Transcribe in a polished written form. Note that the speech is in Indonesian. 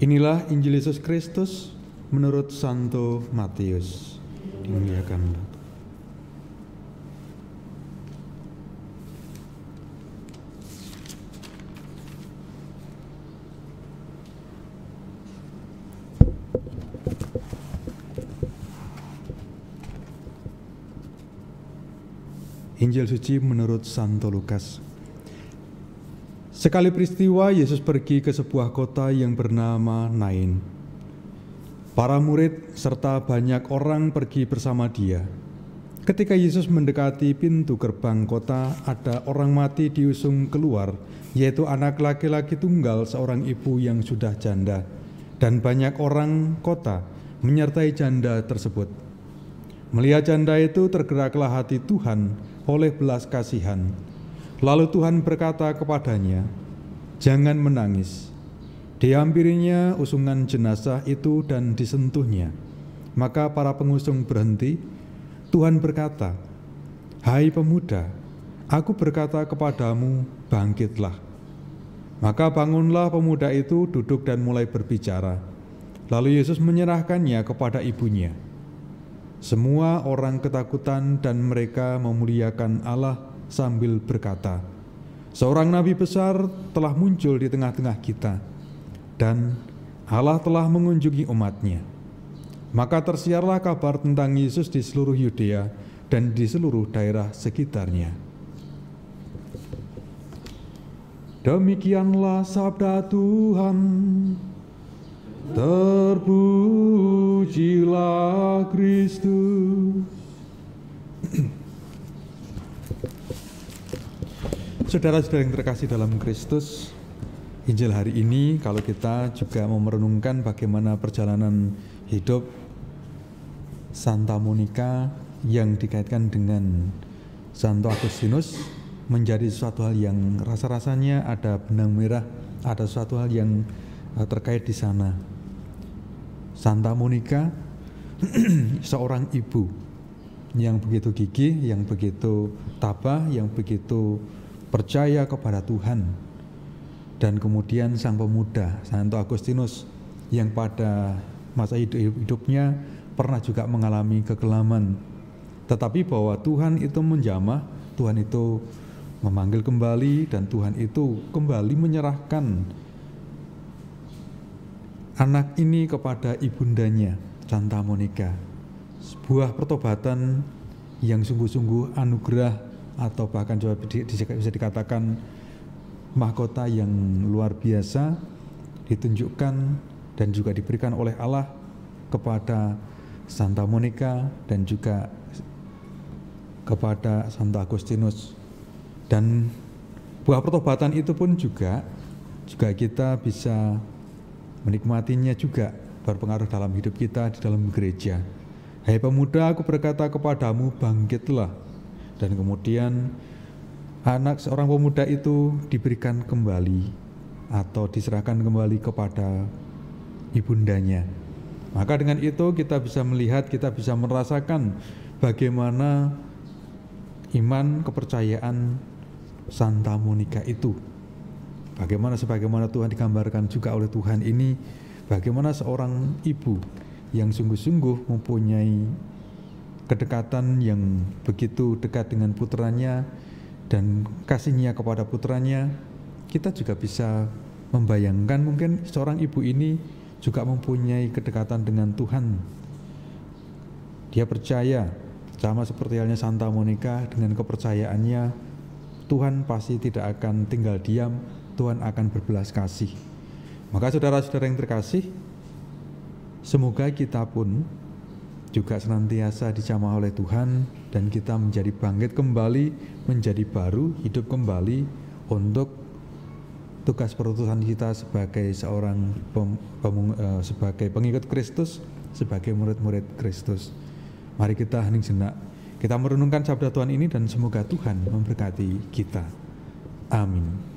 Inilah Injil Yesus Kristus menurut Santo Matius. Dimuliakanlah. Injil suci menurut Santo Lukas. Sekali peristiwa Yesus pergi ke sebuah kota yang bernama Nain. Para murid serta banyak orang pergi bersama dia. Ketika Yesus mendekati pintu gerbang kota, ada orang mati diusung keluar, yaitu anak laki-laki tunggal seorang ibu yang sudah janda, dan banyak orang kota menyertai janda tersebut. Melihat janda itu, tergeraklah hati Tuhan oleh belas kasihan. Lalu Tuhan berkata kepadanya, "Jangan menangis." Dihampirinya usungan jenazah itu dan disentuhnya. Maka para pengusung berhenti. Tuhan berkata, "Hai pemuda, aku berkata kepadamu, bangkitlah." Maka bangunlah pemuda itu, duduk dan mulai berbicara. Lalu Yesus menyerahkannya kepada ibunya. Semua orang ketakutan dan mereka memuliakan Allah sambil berkata, "Seorang nabi besar telah muncul di tengah-tengah kita, dan Allah telah mengunjungi umatnya." Maka tersiarlah kabar tentang Yesus di seluruh Yudea dan di seluruh daerah sekitarnya. Demikianlah sabda Tuhan. Terpujilah Kristus. Saudara-saudara yang terkasih dalam Kristus, Injil hari ini kalau kita juga mau merenungkan bagaimana perjalanan hidup Santa Monica yang dikaitkan dengan Santo Agustinus, menjadi sesuatu hal yang rasa-rasanya ada benang merah, ada sesuatu hal yang terkait di sana. Santa Monica seorang ibu yang begitu gigih, yang begitu tabah, yang begitu percaya kepada Tuhan. Dan kemudian sang pemuda Santo Agustinus yang pada masa hidupnya pernah juga mengalami kekelaman, tetapi bahwa Tuhan itu menjamah, Tuhan itu memanggil kembali, dan Tuhan itu kembali menyerahkan anak ini kepada ibundanya, Santa Monica. Sebuah pertobatan yang sungguh-sungguh anugerah, atau bahkan juga bisa dikatakan mahkota yang luar biasa ditunjukkan dan juga diberikan oleh Allah kepada Santa Monica dan juga kepada Santo Agustinus. Dan buah pertobatan itu pun juga kita bisa menikmatinya, juga berpengaruh dalam hidup kita di dalam gereja. "Hai pemuda, aku berkata kepadamu, bangkitlah." Dan kemudian anak seorang pemuda itu diberikan kembali atau diserahkan kembali kepada ibundanya. Maka dengan itu kita bisa melihat, kita bisa merasakan bagaimana iman, kepercayaan Santa Monica itu. Sebagaimana Tuhan digambarkan juga oleh Tuhan ini, bagaimana seorang ibu yang sungguh-sungguh mempunyai kedekatan yang begitu dekat dengan putranya dan kasihnya kepada putranya. Kita juga bisa membayangkan mungkin seorang ibu ini juga mempunyai kedekatan dengan Tuhan. Dia percaya, sama seperti halnya Santa Monica, dengan kepercayaannya Tuhan pasti tidak akan tinggal diam, Tuhan akan berbelas kasih. Maka saudara-saudara yang terkasih, semoga kita pun juga senantiasa dijamah oleh Tuhan dan kita menjadi bangkit kembali, menjadi baru, hidup kembali untuk tugas perutusan kita sebagai seorang sebagai pengikut Kristus, sebagai murid-murid Kristus. Mari kita hening sejenak, kita merenungkan sabda Tuhan ini dan semoga Tuhan memberkati kita. Amin.